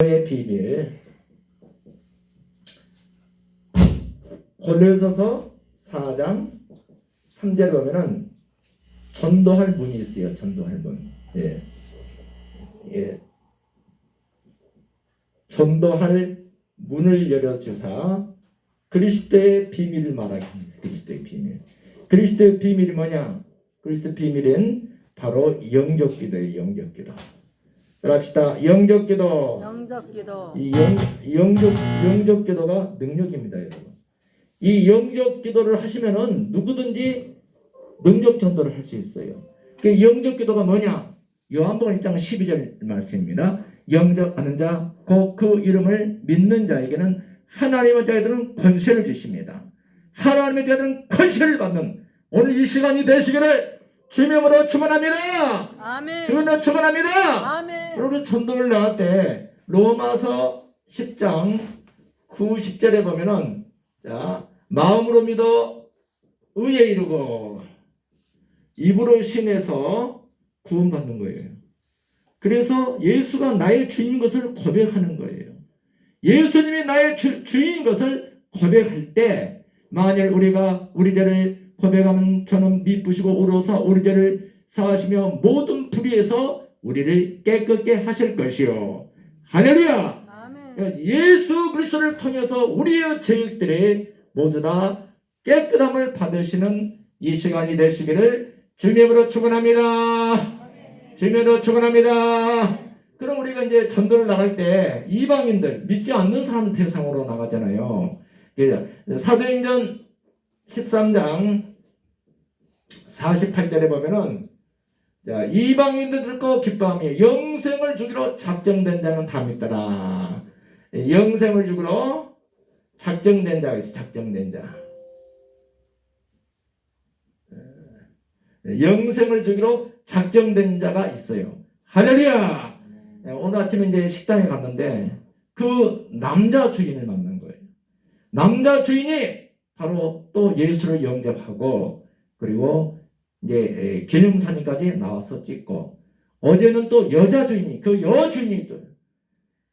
의 비밀. 골로새서 4장 3절에 보면은 전도할 문이 있어요. 전도할 문. 예. 전도할 문을 열어주사 그리스도의 비밀을 말하기 합니다. 그리스도의 비밀. 그리스도의 비밀이 뭐냐? 그리스도의 비밀은 바로 영접기도예요. 영접기도. 합시다. 영접기도. 영접기도. 이 영접기도가 능력입니다, 여러분. 이 영접기도를 하시면은 누구든지 능력 전도를 할 수 있어요. 그 영접기도가 뭐냐? 요한복음 1장 12절 말씀입니다. 영접하는 자, 곧 그 이름을 믿는 자에게는 하나님의 자들은 권세를 주십니다. 하나님의 자들은 권세를 받는 오늘 이 시간이 되시기를 주님으로 축원합니다. 아멘. 주님으로 축원합니다. 아멘. 여러분 전도를 나갈 때 로마서 10장 9, 10절에 보면은 자 마음으로 믿어 의에 이르고 입으로 신에서 구원받는 거예요. 그래서 예수가 나의 주인 것을 고백하는 거예요. 예수님이 나의 주인 것을 고백할 때 만일 우리가 우리 죄를 고백하면 저는 미쁘시고 오로사 우리 죄를 사하시며 모든 불의에서 우리를 깨끗게 하실 것이요. 할렐루야. 아멘. 예수 그리스도를 통해서 우리의 죄들이 모두 다 깨끗함을 받으시는 이 시간이 되시기를 주님으로 축원합니다. 주님으로 축원합니다. 그럼 우리가 이제 전도를 나갈 때 이방인들 믿지 않는 사람 대상으로 나가잖아요. 사도행전 13장 48절에 보면은 자, 이방인들 듣고 기뻐하며 영생을 주기로 작정된 자는 다 믿더라. 영생을 주기로 작정된 자가 있어. 작정된 자. 영생을 주기로 작정된 자가 있어요. 할렐루야. 오늘 아침에 이제 식당에 갔는데 그 남자 주인을 만난 거예요. 남자 주인이 바로 또 예수를 영접하고 그리고 이제 기념사진까지 나와서 찍고 어제는 또 여자 주인이 그 여주인이 또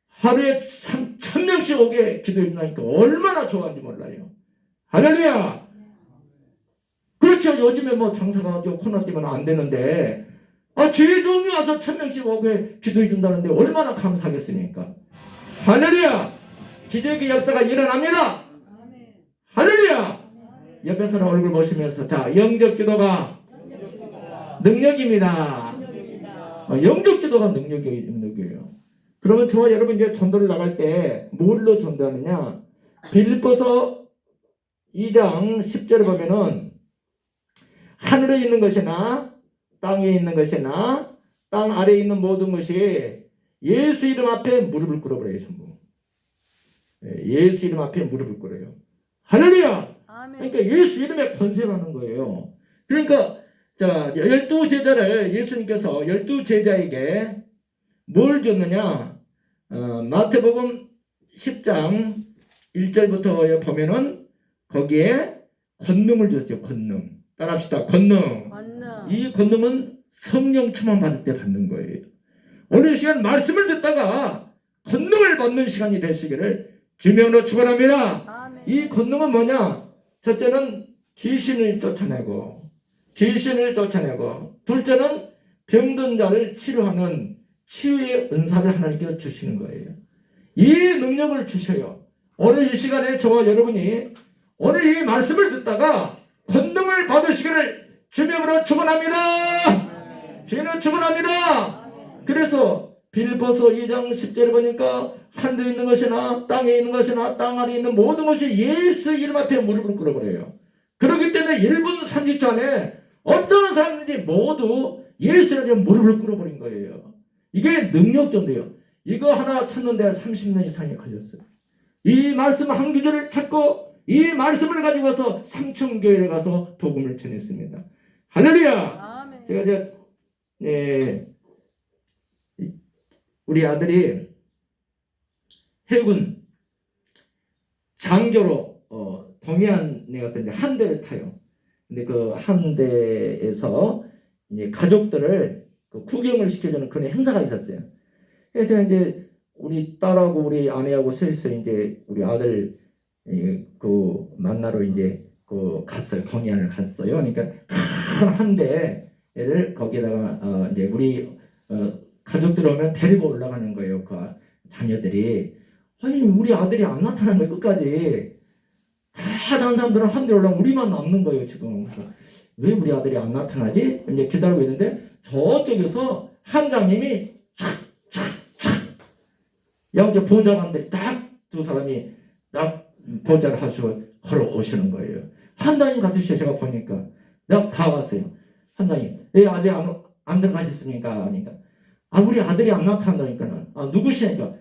하루에 3,000명씩 오게 기도했나니까 얼마나 좋아하는지 몰라요. 할렐루야. 그렇죠. 요즘에 뭐 장사가 코로나 때문에 안 되는데 주일종이 와서 1,000명씩 오게 기도해 준다는데 얼마나 감사하겠습니까. 할렐루야. 기적의 역사가 일어납니다. 할렐루야. 옆에 사람 얼굴 보시면서 자 영접기도가 능력입니다. 영접기도가 능력이에요. 그러면 저와 여러분 이제 전도를 나갈 때 뭘로 전도하느냐? 빌립보서 2장 10절에 보면은 하늘에 있는 것이나 땅에 있는 것이나 땅 아래에 있는 모든 것이 예수 이름 앞에 무릎을 꿇어버려요. 전부. 예수 이름 앞에 무릎을 꿇어요. 할렐루야. 그러니까 예수 이름에 권세라는 거예요. 그러니까 자 12제자를 예수님께서 12제자에게 뭘 줬느냐? 마태복음 10장 1절부터 보면은 거기에 권능을 줬어요. 권능. 따라합시다. 권능. 이 권능은 성령 충만 받을 때 받는 거예요. 오늘 시간 말씀을 듣다가 권능을 받는 시간이 되시기를 주님으로 축원합니다. 이 권능은 뭐냐? 첫째는 귀신을 쫓아내고 둘째는 병든 자를 치료하는 치유의 은사를 하나님께 주시는 거예요. 이 능력을 주셔요. 오늘 이 시간에 저와 여러분이 오늘 이 말씀을 듣다가 권능을 받으시기를 주님으로 축원합니다. 주님으로 축원합니다. 그래서 빌립보서 2장 10절에 보니까 하늘에 있는 것이나 땅에 있는 것이나 땅 아래에 있는 모든 것이 예수 이름 앞에 무릎을 꿇어버려요. 그렇기 때문에 1분 30초 안에 어떤 사람들이 모두 예수 이름 앞에 무릎을 꿇어버린 거예요. 이게 능력전도예요. 이거 하나 찾는데 30년 이상이 걸렸어요. 이 말씀 한 구절을 찾고 이 말씀을 가지고 와서 삼천교회에 가서 복음을 전했습니다. 할렐루야. 제가 이제 우리 아들이 해군 장교로 동해안에 가서 이제 함대를 타요. 근데 그 함대에서 이제 가족들을 구경을 시켜주는 그런 행사가 있었어요. 그래서 제가 이제 우리 딸하고 우리 아내하고 셋이서 이제 우리 아들 그 만나러 이제 그 갔어요. 동해안을 갔어요. 그러니까 큰 한 대를 거기다가 이제 우리 가족들 오면 데리고 올라가는 거예요. 그 자녀들이. 아니 우리 아들이 안 나타난 거예요. 끝까지. 다 다른 사람들은 한 대 올라오면 우리만 남는 거예요. 지금. 그래서 왜 우리 아들이 안 나타나지? 이제 기다리고 있는데 저쪽에서 한장님이 착착착 양쪽 보좌관들이 딱 두 사람이 딱 보좌를 하시고 걸어오시는 거예요. 한장님 같으시죠. 제가 보니까 내가 다 왔어요. 한장님 왜 아직 안 들어가셨습니까? 하니까 우리 아들이 안 나타난다니까. 누구시니까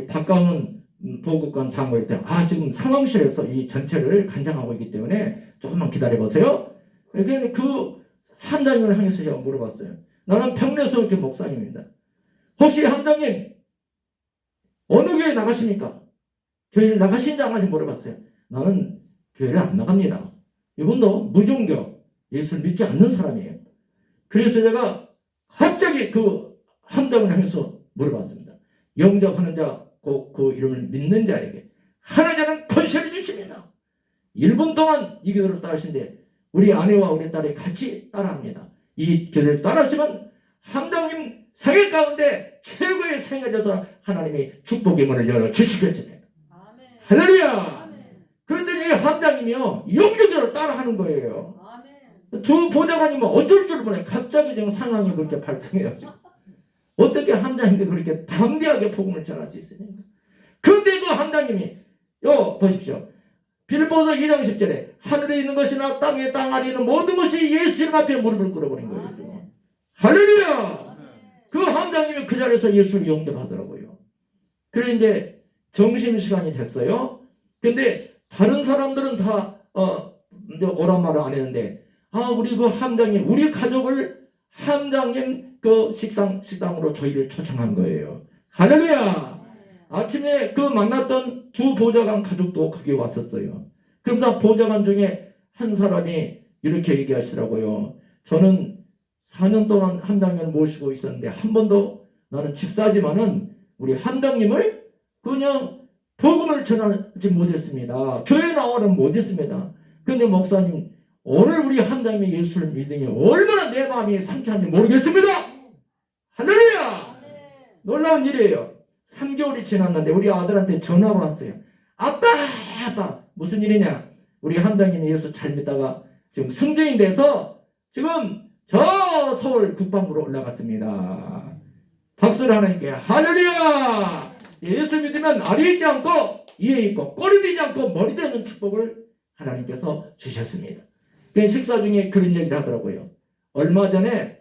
박가문 보급관 장관일 때 지금 상황실에서 이 전체를 간장하고 있기 때문에 조금만 기다려보세요. 그러니까 그 한장님을 향해서 제가 물어봤어요. 나는 평내서울교 목사님입니다. 혹시 한장님 어느 교회 나가십니까? 교회를 나가신지 안 가신지 물어봤어요. 나는 교회를 안 나갑니다. 이분도 무종교, 예수를 믿지 않는 사람이에요. 그래서 제가 갑자기 그 한장을 향해서 물어봤습니다. 영접하는 자, 그 이름을 믿는 자에게 하나님은 권세를 주십니다. 1분 동안 이 교회를 따르신데 우리 아내와 우리 딸이 같이 따라합니다. 이 교회를 따라하시면 한장님 생애 가운데 최고의 생애가 되어서 하나님이 축복의 문을 열어주시겠습니다. 할렐루야. 그랬더니 한장님이요 영접자를 따라하는 거예요. 두 보좌관님은 어쩔 줄 몰라요. 갑자기 지금 상황이 그렇게 발생해가지고 어떻게 한장님이 그렇게 담대하게 복음을 전할 수 있습니까? 근데 그 한장님이 보십시오. 빌보서 2장 10절에 하늘에 있는 것이나 땅 아래 있는 모든 것이 예수 이름 앞에 무릎을 꿇어버린 거예요. 할렐루야. 그 한장님이 그 자리에서 예수를 영접하더라고요. 그래 이제 점심시간이 됐어요. 근데 다른 사람들은 다 이제 오란 말을 안 했는데 우리 그 한장님 우리 가족을 한장님 그 식당으로 저희를 초청한 거예요. 할렐루야. 아침에 그 만났던 두 보좌관 가족도 거기 왔었어요. 그러면서 보좌관 중에 한 사람이 이렇게 얘기하시더라고요. 저는 4년 동안 한장님을 모시고 있었는데 한 번도 나는 집사지만은 우리 한장님을 그냥 복음을 전하지 못했습니다. 교회 나오는 못했습니다. 그런데 목사님 오늘 우리 한장님이 예수를 믿으니 얼마나 내 마음이 상쾌한지 모르겠습니다. 할렐루야. 놀라운 일이에요. 3개월이 지났는데 우리 아들한테 전화가 왔어요. 아빠 무슨 일이냐. 우리 한장님이 예수 잘 믿다가 지금 승진이 돼서 지금 저 서울 국방부로 올라갔습니다. 박수를 하나님께 할렐루야. 예수 믿으면 알이 있지 않고 이에 있고 꼴이 되지 않고 머리 되는 축복을 하나님께서 주셨습니다. 식사 중에 그런 얘기를 하더라고요. 얼마 전에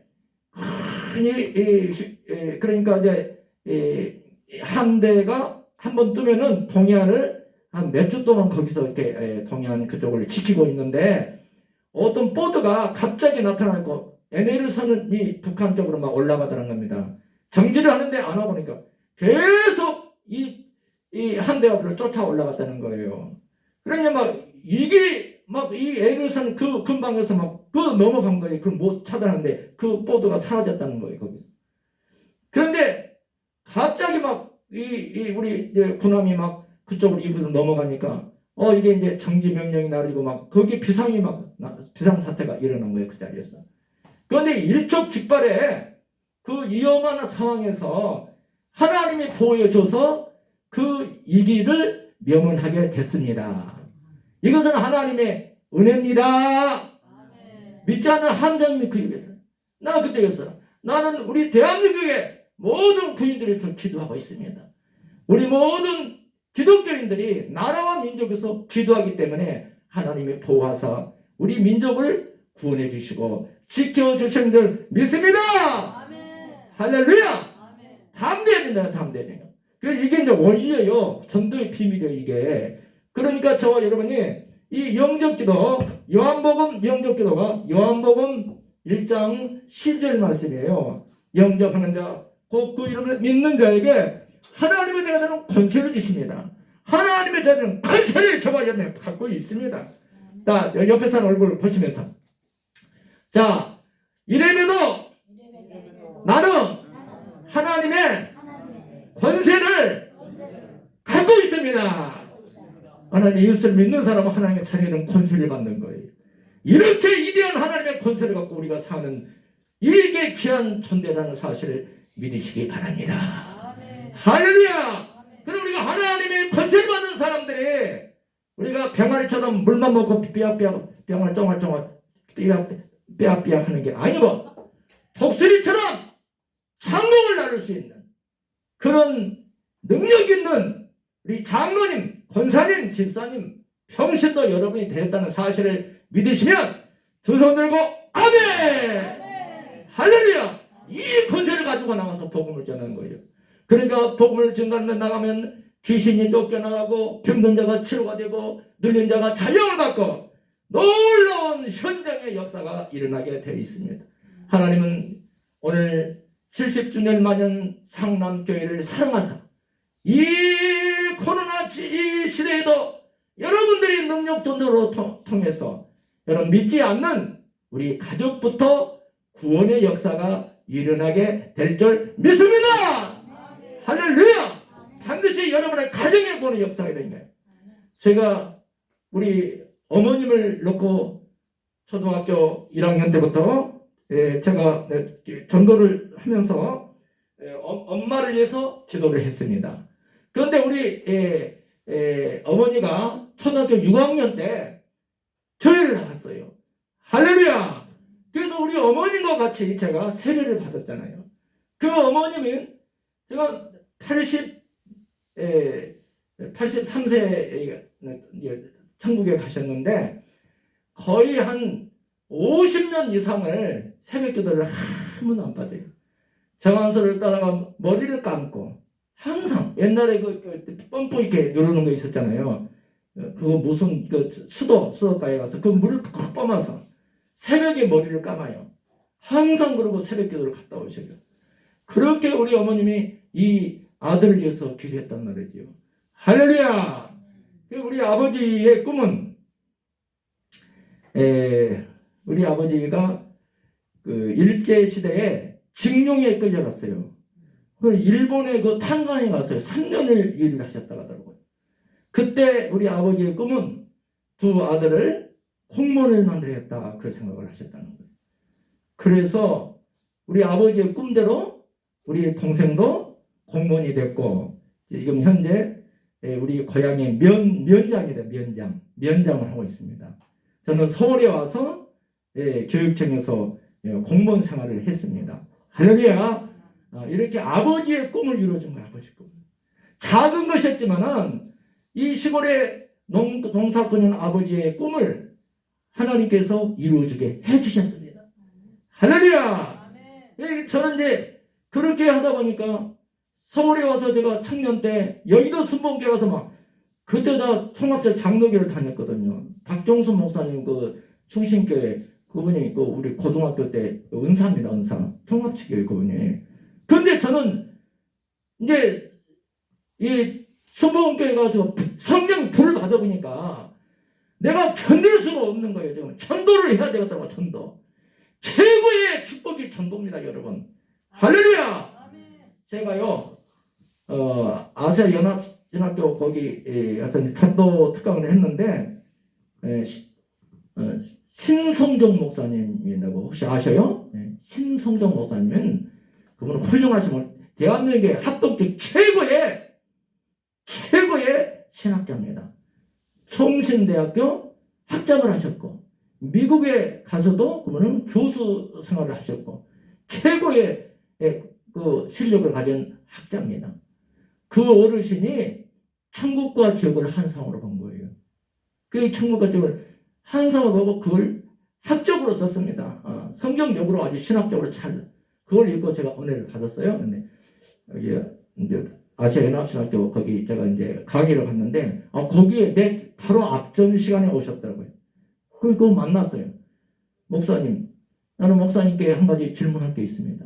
그러니까 이제 함대가 한번 뜨면은 동해안을 한 몇 주 동안 거기서 이렇게 동해안 그쪽을 지키고 있는데 어떤 보트가 갑자기 나타나고 NL선이 북한 쪽으로 막 올라가더란 겁니다. 정지를 하는데 안 와보니까 계속 이 함대가 그를 쫓아 올라갔다는 거예요. 그러니까 막 이게 막 이 NL선 그 근방에서 막 그 넘어간 거예요. 그 못 찾아냈는데 그 보트가 사라졌다는 거예요. 거기서. 그런데 갑자기 막 우리 이제 군함이 막 그쪽으로 이북으로 넘어가니까 이게 이제 정지 명령이 내리고 막 거기 비상 사태가 일어난 거예요. 그 자리에서. 그런데 일촉즉발에 그 위험한 상황에서 하나님이 보여줘서 그 위기를 명언하게 됐습니다. 이것은 하나님의 은혜입니다. 믿지 않는 한장님이 그 얘기했어요. 나 그때 얘기했어요. 나는 우리 대한민국의 모든 부인들에서 기도하고 있습니다. 우리 모든 기독교인들이 나라와 민족에서 기도하기 때문에 하나님이 보호하사 우리 민족을 구원해 주시고 지켜주시는 줄 믿습니다. 아멘. 할렐루야. 아멘. 담대해야 된다. 담대해야 된다. 그래서 이게 이제 원리예요. 전도의 비밀이에요. 이게. 그러니까 저와 여러분이 이 영접기도 요한복음 영접기도가 요한복음 1장 10절 말씀이에요. 영접하는 자 곧 그 이름을 믿는 자에게 하나님의 자녀들은 권세를 주십니다. 하나님의 자녀들은 권세를 저와 여러분이 갖고 있습니다. 자, 옆에 사람 얼굴을 보시면서 자, 이래봬도 나는 하나님의 권세를 받고 있습니다. 하나님 예수를 믿는 사람은 하나님의 자녀는 권세를 받는 거예요. 이렇게 위대한 하나님의 권세를 갖고 우리가 사는 이게 귀한 존재라는 사실을 믿으시기 바랍니다. 할렐루야! 그럼 우리가 하나님의 권세를 받는 사람들이 우리가 병아리처럼 물만 먹고 병을 쫑알쫑알 삐약삐약 하는 게 아니고 독수리처럼 장롱을 나눌 수 있는 그런 능력 있는 우리 장로님, 권사님, 집사님, 평신도 여러분이 되었다는 사실을 믿으시면 두 손 들고 아멘! 할렐루야! 이 권세를 가지고 나가서 복음을 전하는 거예요. 그러니까 복음을 증거하며 나가면 귀신이 쫓겨나가고 병든 자가 치료가 되고 눌린 자가 자유를 받고 놀라운 현장의 역사가 일어나게 되어 있습니다. 하나님은 오늘 70주년 만년 상남교회를 사랑하사 이 코로나 이 시대에도 여러분들이 능력전도로 통해서 여러분 믿지 않는 우리 가족부터 구원의 역사가 일어나게 될 줄 믿습니다. 할렐루야! 반드시 여러분의 가정에 보는 역사가 됩니다. 제가 우리 어머님을 놓고 초등학교 1학년 때부터 제가 전도를 하면서 엄마를 위해서 기도를 했습니다. 그런데 우리 어머니가 초등학교 6학년 때 교회를 나갔어요. 할렐루야! 그래서 우리 어머님과 같이 제가 세례를 받았잖아요. 그 어머님은 제가 83세 천국에 가셨는데 거의 한 50년 이상을 새벽 기도를 한 번도 안 빠져요. 정한소를 따라가 머리를 감고 항상 옛날에 그 펌프 이렇게 누르는 거 있었잖아요. 그거 무슨 그 수도가에 가서 그 물을 꼭 뿜어서 새벽에 머리를 감아요. 항상 그러고 새벽 기도를 갔다 오셔요. 그렇게 우리 어머님이 이 아들을 위해서 기도했단 말이죠. 할렐루야! 우리 아버지의 꿈은 우리 아버지가 그 일제시대에 징용에 끌려갔어요. 그 일본의 그 탄광에 갔어요. 3년을 일을 하셨다고 하더라고요. 그때 우리 아버지의 꿈은 두 아들을 공무원을 만들겠다 그 생각을 하셨다는 거예요. 그래서 우리 아버지의 꿈대로 우리 동생도 공무원이 됐고 지금 현재 우리 고향의 면장이다. 면장을 하고 있습니다. 저는 서울에 와서 교육청에서 공무원 생활을 했습니다. 할렐루야! 이렇게 아버지의 꿈을 이루어준 거예요. 아버지 꿈. 작은 것이었지만은 이 시골에 농사꾼인 아버지의 꿈을 하나님께서 이루어주게 해주셨습니다. 할렐루야! 저는 이제 그렇게 하다 보니까 서울에 와서 제가 청년 때 여의도 순복음교회 가서 막 그때 다 통합적 장로교를 다녔거든요. 박종수 목사님 그 충신교회 그분이 그 우리 고등학교 때 은사입니다. 은사 통합치교회 그분이. 그런데 저는 이제 이 순복음교회 가서 성령 불을 받아보니까 내가 견딜 수가 없는 거예요. 지금 전도를 해야 되겠다고. 전도 최고의 축복이 전도입니다, 여러분. 할렐루야! 제가요 아시아 연합신학교 거기 가서 전도 특강을 했는데 신성정 목사님이라고 혹시 아셔요? 신성정 목사님은 그분은 훌륭하시면 대한민국의 합동적 최고의 신학자입니다. 총신대학교 학장을 하셨고 미국에 가서도 그분은 교수 생활을 하셨고 최고의 그 실력을 가진 학자입니다. 그 어르신이 천국과 지옥을 한상으로 본 거예요. 그 천국과 지옥을 한상으로 보고 그걸 학적으로 썼습니다. 성경적으로 아주 신학적으로 잘 그걸 읽고 제가 은혜를 받았어요. 근데 여기 이제 아시아 연합신학교 거기 제가 이제 강의를 갔는데 거기에 내 바로 앞전 시간에 오셨더라고요. 그거 만났어요. 목사님, 나는 목사님께 한 가지 질문할 게 있습니다.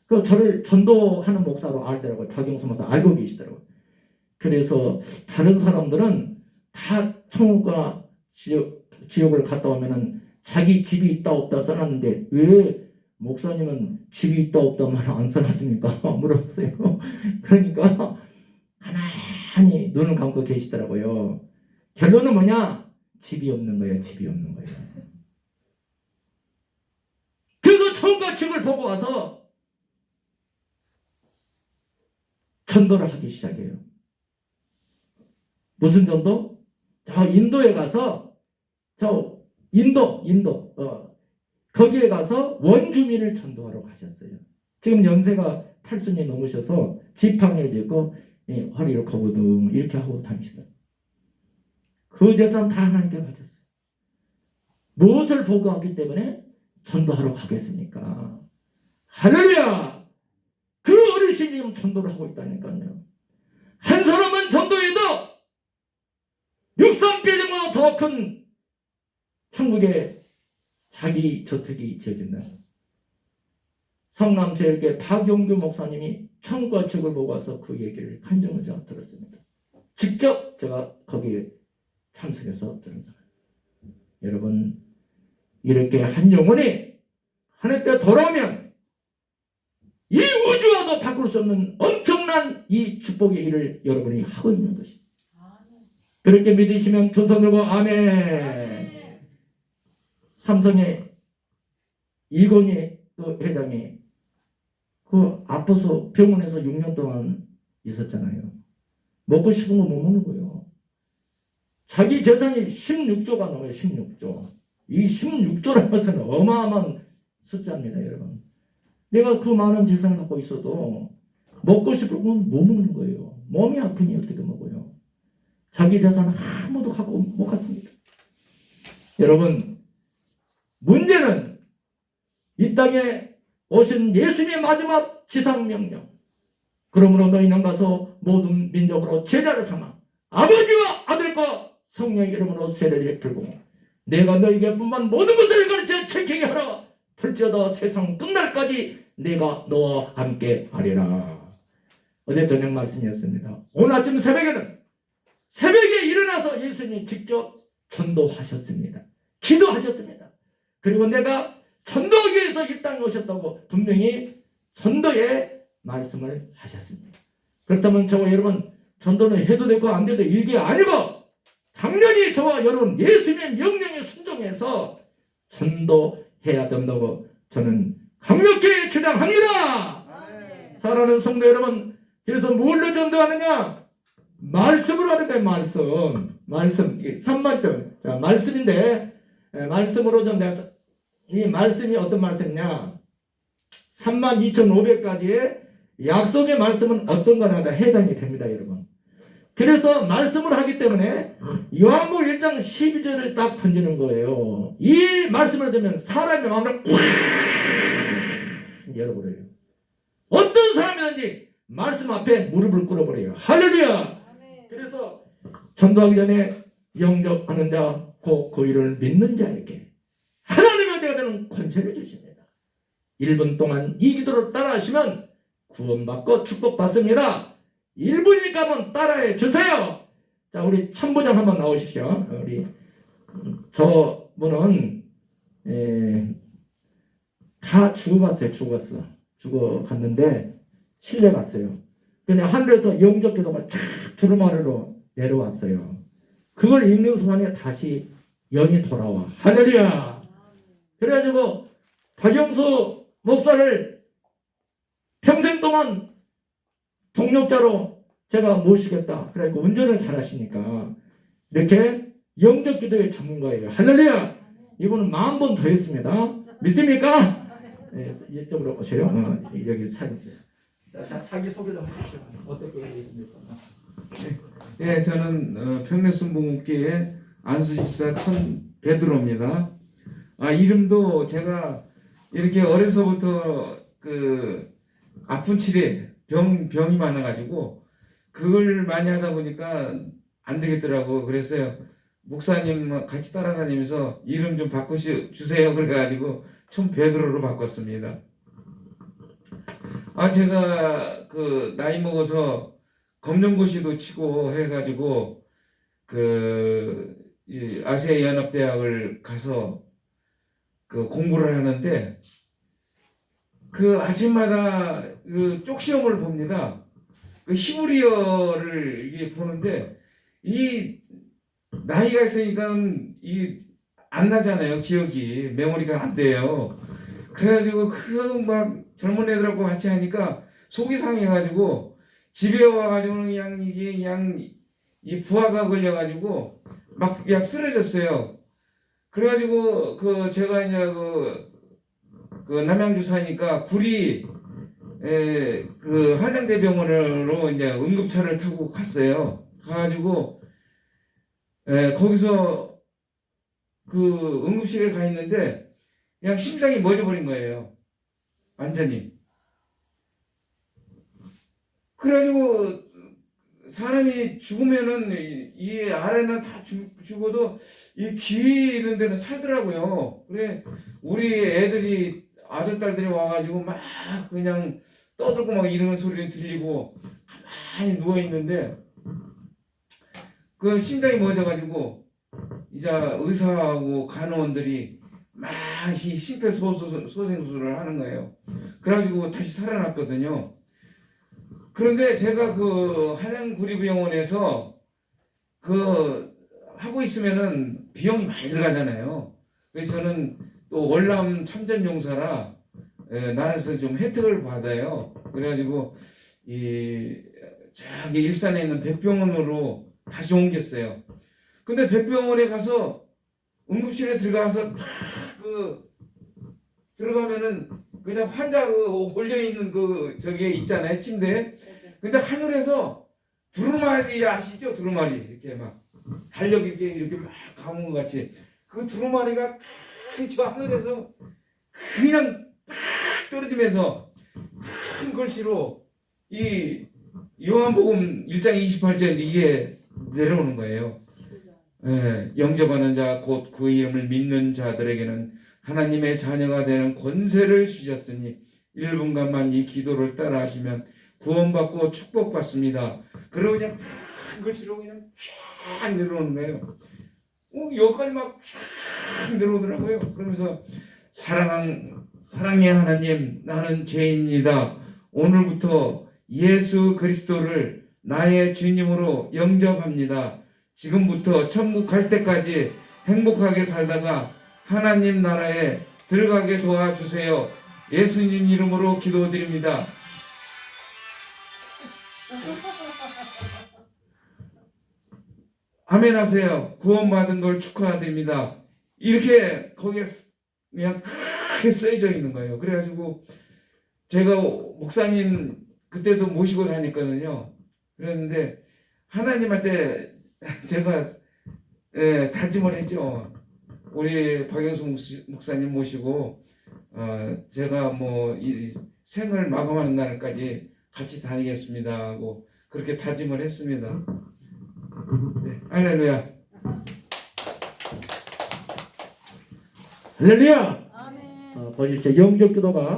그 저를 전도하는 목사로 알더라고요. 박영수 목사 알고 계시더라고요. 그래서 다른 사람들은 다 천국과 지옥을 갔다 오면은 자기 집이 있다 없다 써놨는데 왜 목사님은 집이 있다 없다 말 안 써놨습니까? 물어봤어요. 그러니까 가만히 눈을 감고 계시더라고요. 결론은 뭐냐? 집이 없는 거예요. 집이 없는 거예요. 그래서 처음과 책을 보고 와서 전도를 하기 시작해요. 무슨 전도? 저 인도에 가서 거기에 가서 원주민을 전도하러 가셨어요. 지금 연세가 80이 넘으셔서 지팡이를 짚고 허리를 거부등 이렇게 하고 다니시다. 그 재산 다 하나님께 바쳤어요. 무엇을 보고 왔기 때문에 전도하러 가겠습니까? 할렐루야! 그 어르신이 지금 전도를 하고 있다니까요. 한 사람은 전도해도 63빌딩보다 더 큰 천국에 자기 저택이 지어진다. 성남제일교회 박용규 목사님이 천국과 지옥을 보고 와서 그 얘기를 간증을 제가 들었습니다. 직접 제가 거기에 참석해서 들은 사람. 여러분, 이렇게 한 영혼이 하나님께 돌아오면 이 우주와도 바꿀 수 없는 엄청난 이 축복의 일을 여러분이 하고 있는 것입니다. 그렇게 믿으시면 두 손 들고 아멘. 삼성의 이건희 그 회장이 그 아파서 병원에서 6년 동안 있었잖아요. 먹고 싶은 거 못 먹는 거예요. 자기 재산이 16조가 넘어요. 16조. 이 16조라는 것은 어마어마한 숫자입니다, 여러분. 내가 그 많은 재산을 갖고 있어도 먹고 싶은 건 못 먹는 거예요. 몸이 아프니 어떻게 먹어요? 자기 재산 아무도 갖고 못 갔습니다. 여러분, 문제는 이 땅에 오신 예수님의 마지막 지상명령. 그러므로 너희는 가서 모든 민족으로 제자를 삼아 아버지와 아들과 성령의 이름으로 세례를 풀고 내가 너희에게 뿐만 모든 것을 가르쳐 지키게 하라. 풀지어다 세상 끝날까지 내가 너와 함께 하리라. 어제 저녁 말씀이었습니다. 오늘 아침 새벽에 일어나서 예수님이 직접 전도하셨습니다. 기도하셨습니다. 그리고 내가 전도하기 위해서 이 땅에 오셨다고 분명히 전도의 말씀을 하셨습니다. 그렇다면 저와 여러분, 전도는 해도 되고 안 돼도 일이 아니고 당연히 저와 여러분 예수님의 명령에 순종해서 전도해야 된다고 저는 강력히 주장합니다. 사랑하는 성도 여러분, 그래서 뭘로 전도하느냐? 말씀으로 하는 거예요. 말씀 3말씀. 자, 말씀인데 말씀으로 전도해서 이 말씀이 어떤 말씀이냐? 32,500가지의 약속의 말씀은 어떤 거나 다 해당이 됩니다, 여러분. 그래서 말씀을 하기 때문에 요한복음 1장 12절을 딱 던지는 거예요. 이 말씀을 들으면 사람의 마음을 꽉 열어버려요. 어떤 사람이든지 말씀 앞에 무릎을 꿇어버려요. 할렐루야! 그래서 전도하기 전에 영접하는 자, 곧 그 일을 믿는 자에게 하나님의 은혜가 되는 권세를 주십니다. 1분 동안 이 기도를 따라하시면 구원받고 축복받습니다. 1분이니까 한번 따라해 주세요. 자, 우리 천부장 한번 나오십시오. 우리 저분은 다 죽어갔어요. 죽어갔는데 실려갔어요. 근데 하늘에서 영접기도가 쫙 두루마리로 내려왔어요. 그걸 읽는 순간에 다시 영이 돌아와. 할렐루야. 그래가지고 박영수 목사를 평생 동안 동력자로 제가 모시겠다. 그래서 운전을 잘 하시니까 이렇게 영접 기도의 전문가예요. 할렐루야. 이분은 10,000번 더 했습니다. 믿습니까? 네, 이쪽으로 오세요. 여기 사진. 자기 소개 좀 해주시죠. 어떻게 있습니까? 네, 저는 평내순복음교회 안수집사 베드로입니다. 이름도 제가 이렇게 어려서부터 그 아픈 치레 병이 많아가지고 그걸 많이 하다 보니까 안 되겠더라고. 그래서 목사님 같이 따라다니면서 이름 좀 바꿔주세요. 그래가지고 총 베드로로 바꿨습니다. 제가 그 나이 먹어서 검정고시도 치고 해가지고 이 아시아 연합대학을 가서 그 공부를 하는데 그 아침마다 그 쪽시험을 봅니다. 그 히브리어를 이게 보는데 이 나이가 있으니까 이 안 나잖아요. 기억이 메모리가 안 돼요. 그래가지고 그 막 젊은 애들하고 같이 하니까 속이 상해가지고 집에 와가지고는 그냥 이게 그냥 이 부하가 걸려가지고 막 그냥 쓰러졌어요. 그래가지고 그 제가 이제 그 남양주 사니까 구리 그 한양대병원으로 이제 응급차를 타고 갔어요. 가가지고 거기서 그 응급실에 가 있는데 그냥 심장이 멎어버린 거예요. 완전히. 그래가지고 사람이 죽으면은 이 아래는 다 죽어도 이 귀 이런 데는 살더라고요. 그래 우리 애들이 아들 딸들이 와가지고 막 그냥 떠들고 막 이러는 소리는 들리고 가만히 누워 있는데 그 심장이 멎어가지고 이제 의사하고 간호원들이 막 이 심폐소생술을 하는 거예요. 그래가지고 다시 살아났거든요. 그런데 제가 그 한양구리병원에서 그 하고 있으면은 비용이 많이 들어가잖아요. 그래서 저는 또 월남 참전용사라 나라에서 좀 혜택을 받아요. 그래가지고 이 저기 일산에 있는 백병원으로 다시 옮겼어요. 근데 백병원에 가서 응급실에 들어가서 딱 그 들어가면은 그냥 환자 그 올려 있는 그 저기에 있잖아요, 침대에. 근데 하늘에서 두루마리 아시죠? 두루마리 이렇게 막 달력 이렇게 막 감은 것 같이 그 두루마리가 저 하늘에서 그냥 팍 떨어지면서 큰 글씨로 이 요한복음 1장 28절 이게 내려오는 거예요. 영접하는 자 곧 그 이름을 믿는 자들에게는 하나님의 자녀가 되는 권세를 주셨으니 1분간만 이 기도를 따라 하시면 구원받고 축복받습니다. 그리고 그냥 큰 글씨로 그냥 쫙 내려오는 거예요. 여기까지 막 쫙 내려오더라고요. 그러면서 사랑의 하나님, 나는 죄인입니다. 오늘부터 예수 그리스도를 나의 주님으로 영접합니다. 지금부터 천국 갈 때까지 행복하게 살다가 하나님 나라에 들어가게 도와주세요. 예수님 이름으로 기도드립니다. 아멘 하세요. 구원받은 걸 축하드립니다. 이렇게 거기에 그냥 크게 쓰여져 있는 거예요. 그래가지고 제가 목사님 그때도 모시고 다녔거든요. 그랬는데 하나님한테 제가 다짐을 했죠. 우리 박영수 목사님 모시고 제가 뭐 이 생을 마감하는 날까지 같이 다니겠습니다 하고 그렇게 다짐을 했습니다. 네, 할렐루야. 할렐루야. 아멘. 보십시오. 영접 기도가